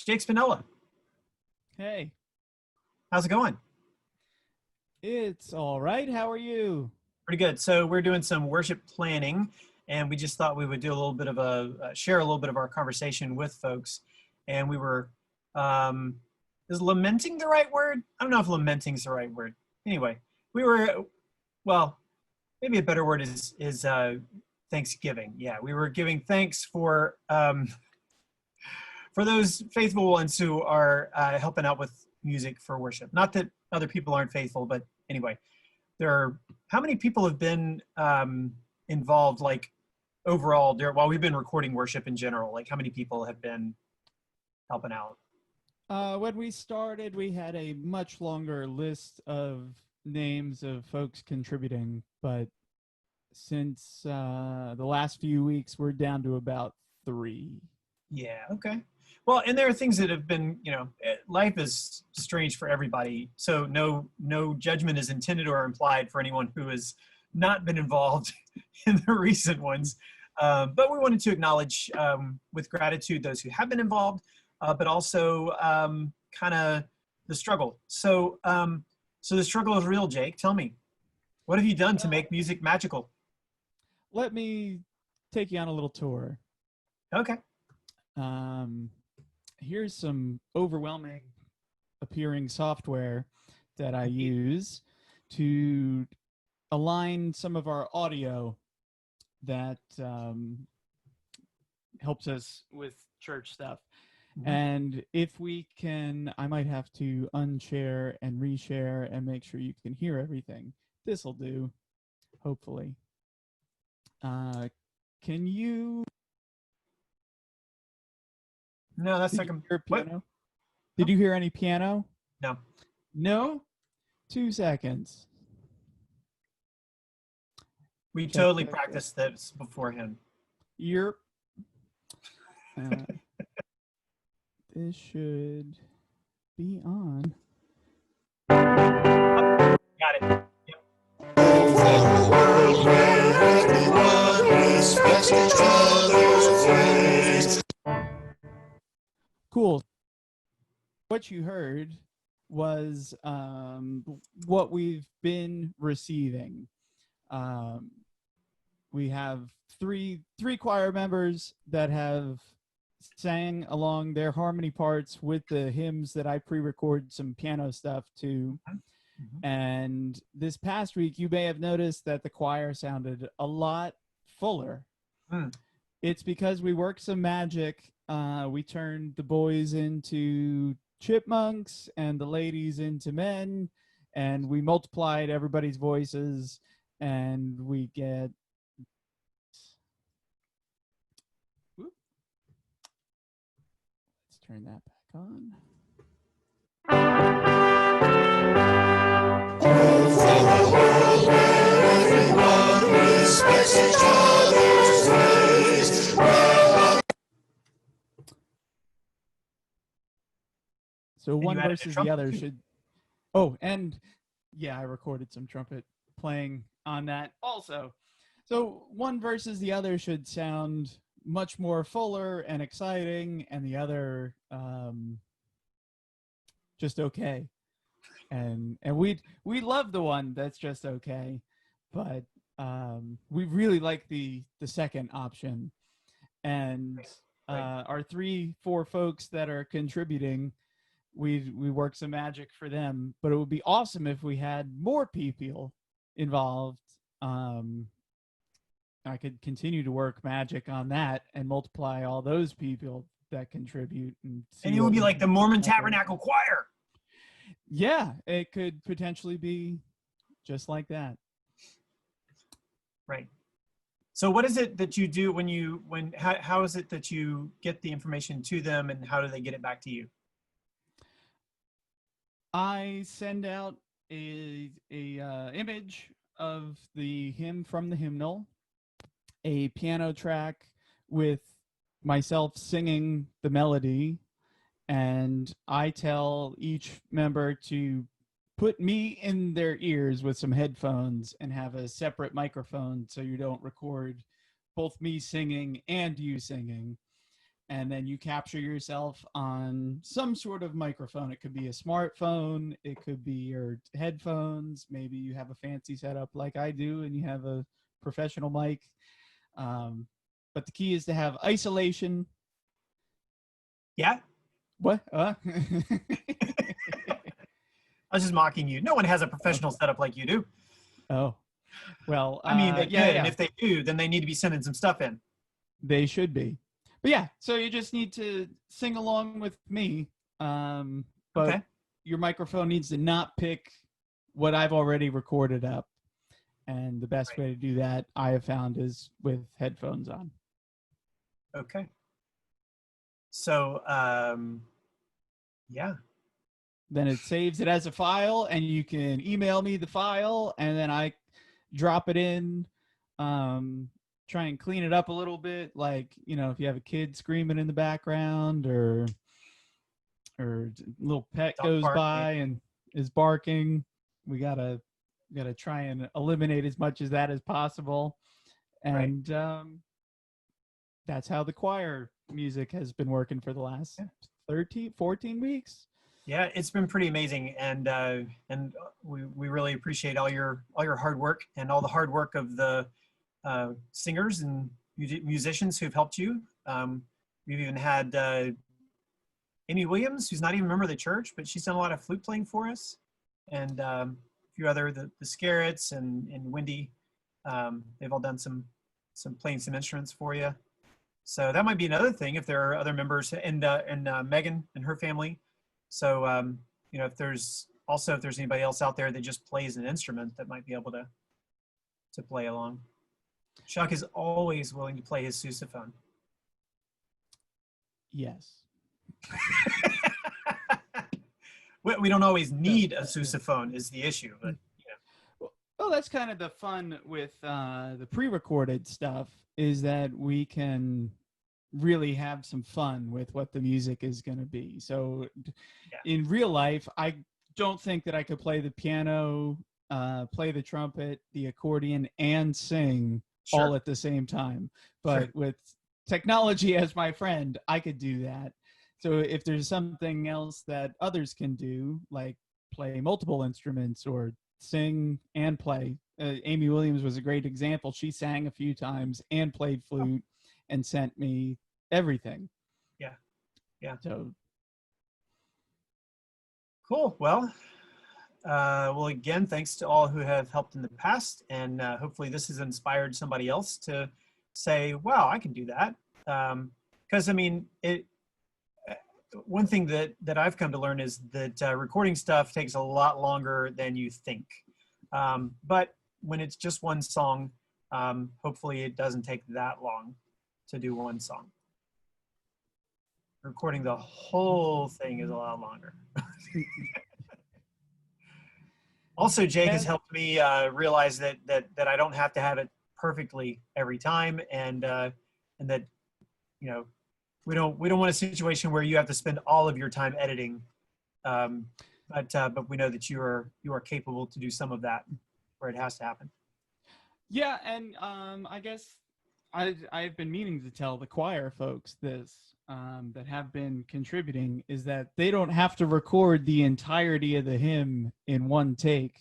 Jake Spinella. Hey, How's it going? it's all right. How are you? Pretty good. So we're doing some worship planning, and we just thought we would do a little bit of share a little bit of our conversation with folks. And we were, um, is lamenting the right word? I don't know if lamenting is the right word. Anyway, we were, well, maybe a better word is Thanksgiving. Yeah, we were giving thanks for those faithful ones who are helping out with music for worship. Not that other people aren't faithful, but anyway, there are how many people have been involved, like overall, while we've been recording worship in general, like how many people have been helping out? When we started, we had a much longer list of names of folks contributing, but since the last few weeks, we're down to about three. Yeah, okay. Well, and there are things that have been, life is strange for everybody. So no judgment is intended or implied for anyone who has not been involved in the recent ones. But we wanted to acknowledge with gratitude those who have been involved, but also kind of the struggle. So the struggle is real, Jake. Tell me, what have you done to Well, make music magical? let me take you on a little tour. Okay. Um, Here's some overwhelming appearing software that I use to align some of our audio that helps us with church stuff. Mhm. And if we can, I might have to unshare and reshare and make sure you can hear everything. This'll do, hopefully. Can you, No, that's did you second. hear What? piano? Did No, you hear any piano? no. No? 2 seconds. We Check, totally check, check. practiced this beforehand. You're, uh, this should be on. Got it. Yep. Cool. What you heard was what we've been receiving. Um, we have three choir members that have sang along their harmony parts with the hymns that I pre-record some piano stuff to. Mhm. And this past week, you may have noticed that the choir sounded a lot fuller. Mm. It's because we worked some magic. We turned the boys into chipmunks and the ladies into men, and we multiplied everybody's voices, and we get. Whoop, let's turn that back on. So And you one added a versus the trumpet other too. should. Oh, and yeah, I recorded some trumpet playing on that also. So one versus the other should sound much more fuller and exciting, and the other just okay. And we love the one that's just okay, but we really like the second option. And Right. our 3-4 folks that are contributing, we work some magic for them. But it would be awesome if we had more people involved. Um, I could continue to work magic on that and multiply all those people that contribute and And see you would what be we like the can come Mormon up with. Tabernacle Choir. Yeah, it could potentially be just like that. Right. So what is it that you do how is it that you get the information to them, and how do they get it back to you? I send out a image of the hymn from the hymnal, a piano track with myself singing the melody, and I tell each member to put me in their ears with some headphones and have a separate microphone so you don't record both me singing and you singing. and then you capture yourself on some sort of microphone. It could be a smartphone, it could be your headphones, maybe you have a fancy setup like I do and you have a professional mic. But the key is to have isolation. Yeah. What? I was just mocking you. No one has a professional setup like you do. Oh, well, I mean, they could, yeah. and if they do, then they need to be sending some stuff in. They should be. But yeah, so you just need to sing along with me. But Okay. your microphone needs to not pick what I've already recorded up. And the best way to do that, I have found, is with headphones on. Okay. So, yeah. Then it saves it as a file, and you can email me the file, and then I drop it in. Try and clean it up a little bit, like, you know, if you have a kid screaming in the background, or a little pet Dog goes bark, by and is barking, we gotta try and eliminate as much of that as possible. And that's how the choir music has been working for the last 14 weeks. Yeah, it's been pretty amazing, and we really appreciate all your hard work and all the hard work of the singers and musicians who've helped you. We've even had Amy Williams, who's not even a member of the church, but she's done a lot of flute playing for us, and a few other the Scarretts and Wendy. They've all done some playing some instruments for you. So that might be another thing if there are other members, and Megan and her family. So you know, if there's anybody else out there that just plays an instrument that might be able to play along. Chuck is always willing to play his sousaphone. Yes. We don't always need a sousaphone is the issue, but well, that's kind of the fun with the pre-recorded stuff, is that we can really have some fun with what the music is going to be. So in real life, I don't think that I could play the piano, play the trumpet, the accordion, and sing all at the same time. But with technology as my friend, I could do that. So if there's something else that others can do, like play multiple instruments or sing and play, Amy Williams was a great example. She sang a few times and played flute and sent me everything. Yeah. So cool. Well, again, thanks to all who have helped in the past, and hopefully this has inspired somebody else to say, wow, I can do that. Because I mean, one thing that I've come to learn is that recording stuff takes a lot longer than you think. But when it's just one song, hopefully it doesn't take that long to do one song. Recording the whole thing is a lot longer. Also, Jake has helped me realize that I don't have to have it perfectly every time, and that, you know, we don't want a situation where you have to spend all of your time editing, but we know that you are capable to do some of that where it has to happen. Yeah, and I guess I've been meaning to tell the choir folks this, that have been contributing, is that they don't have to record the entirety of the hymn in one take.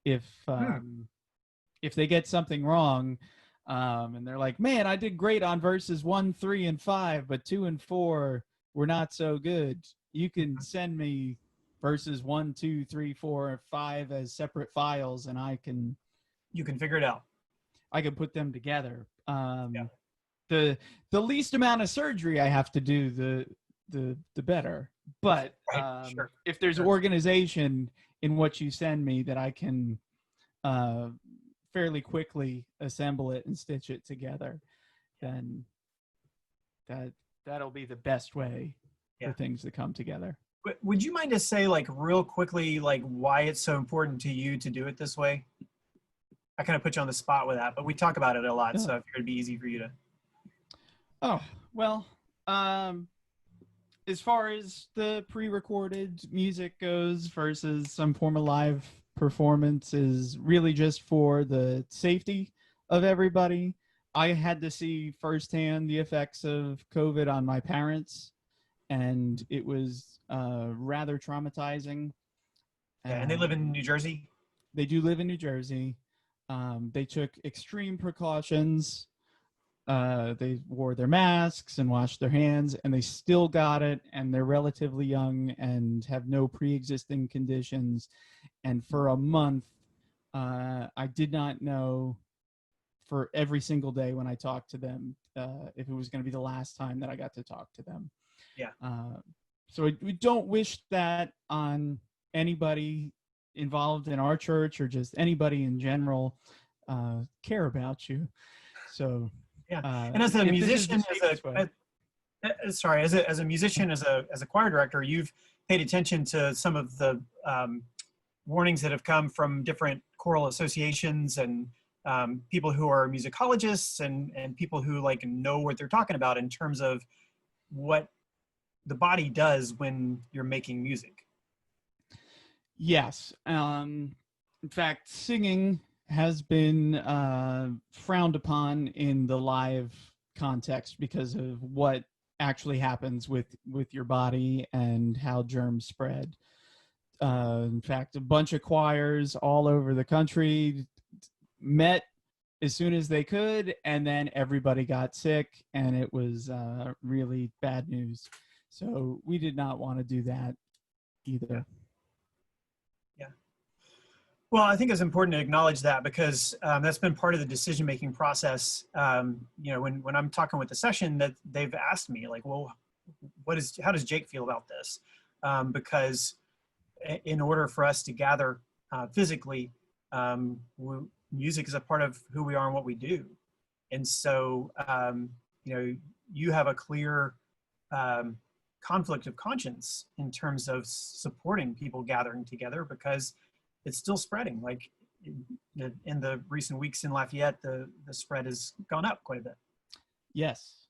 If they get something wrong, and they're like, man, I did great on verses 1, 3, and 5, but 2 and 4 were not so good, you can send me verses 1, 2, 3, 4, and 5 as separate files, and you can figure it out. I can put them together. The least amount of surgery I have to do, the better. But if there's organization in what you send me, that I can fairly quickly assemble it and stitch it together, then that'll be the best way for things to come together. Would you mind to say, like, real quickly, like, why it's so important to you to do it this way? I kind of put you on the spot with that, but we talk about it a lot, so I figured it'd be easy for you to. Oh, well, as far as the pre-recorded music goes versus some form of live performance, is really just for the safety of everybody. I had to see firsthand the effects of COVID on my parents, and it was rather traumatizing. Yeah, and they live Um, in New Jersey. they do live in New Jersey. They took extreme precautions. They wore their masks and washed their hands, and they still got it. And they're relatively young and have no pre-existing conditions. And for a month, I did not know for every single day when I talked to them if it was going to be the last time that I got to talk to them. Yeah. So we don't wish that on anybody involved in our church or just anybody in general care about you. So Yeah. And as a if this is the musician, safest way. sorry, as a musician, as a choir director, you've paid attention to some of the warnings that have come from different choral associations and people who are musicologists and people who like know what they're talking about in terms of what the body does when you're making music. Yes. In fact, singing has been frowned upon in the live context because of what actually happens with your body and how germs spread. In fact, a bunch of choirs all over the country met as soon as they could, and then everybody got sick, and it was really bad news. So we did not want to do that either. Yeah. Well, I think it's important to acknowledge that because that's been part of the decision-making process. You know, when I'm talking with the session, that they've asked me like, well, how does Jake feel about this? Because in order for us to gather physically, music is a part of who we are and what we do. And so, you know, you have a clear conflict of conscience in terms of supporting people gathering together because it's still spreading. Like in the recent weeks in Lafayette, the spread has gone up quite a bit. Yes,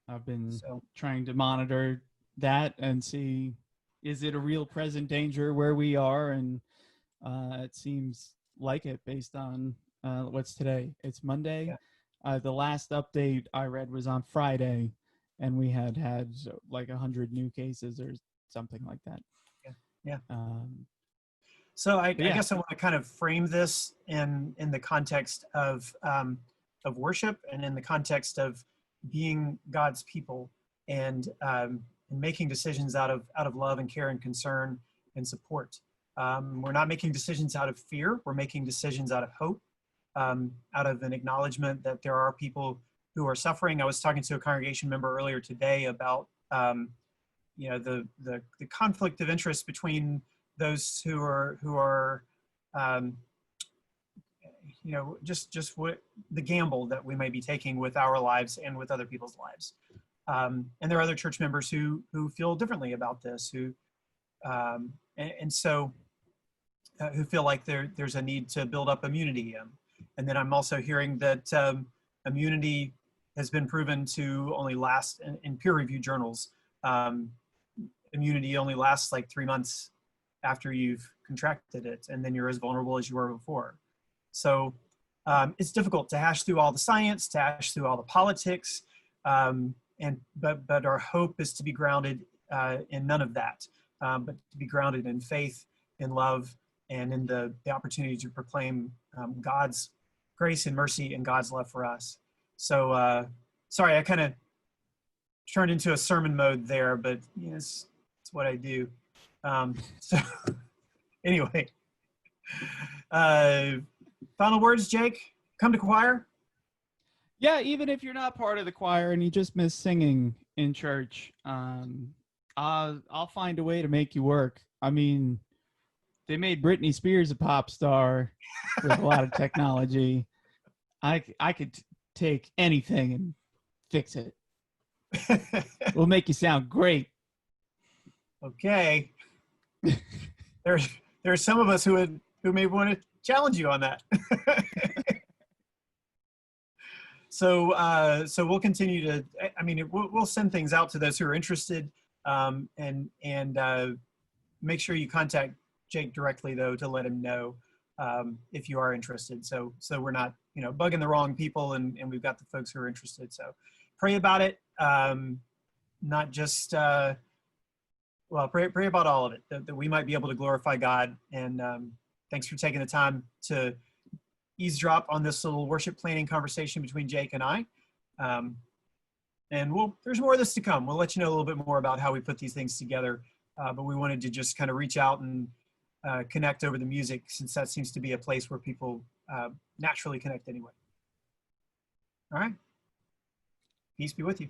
I've been trying to monitor that and see, is it a real present danger where we are? And it seems like it based on what's today. It's Monday. Yeah. The last update I read was on Friday, and we had like 100 new cases or something like that. Yeah. So I guess I want to kind of frame this in the context of worship and in the context of being God's people and making decisions out of love and care and concern and support. We're not making decisions out of fear. We're making decisions out of hope, out of an acknowledgement that there are people who are suffering. I was talking to a congregation member earlier today about you know, the conflict of interest between those who are you know, just what the gamble that we may be taking with our lives and with other people's lives. And there are other church members who feel differently about this, who who feel like there's a need to build up immunity. And then I'm also hearing that immunity has been proven to only last in peer-reviewed journals. Immunity only lasts like 3 months after you've contracted it, and then you're as vulnerable as you were before. So it's difficult to hash through all the science, to hash through all the politics, but our hope is to be grounded in none of that, but to be grounded in faith, in love, and in the opportunity to proclaim God's grace and mercy and God's love for us. So sorry, I kind of turned into a sermon mode there, but you know, it's what I do. So anyway, final words, Jake. Come to choir. Yeah, even if you're not part of the choir and you just miss singing in church, I'll find a way to make you work. I mean, they made Britney Spears a pop star with a lot of technology. I could take anything and fix it. We'll make you sound great. Okay. There's some of us who may want to challenge you on that. So we'll continue to. I mean, we'll send things out to those who are interested, and make sure you contact Jake directly though to let him know if you are interested. So we're not bugging the wrong people, and we've got the folks who are interested. So pray about it. Not just, pray about all of it, that we might be able to glorify God. And thanks for taking the time to eavesdrop on this little worship planning conversation between Jake and I. And there's more of this to come. We'll let you know a little bit more about how we put these things together. But we wanted to just kind of reach out and connect over the music, since that seems to be a place where people naturally connect anyway. All right. Peace be with you.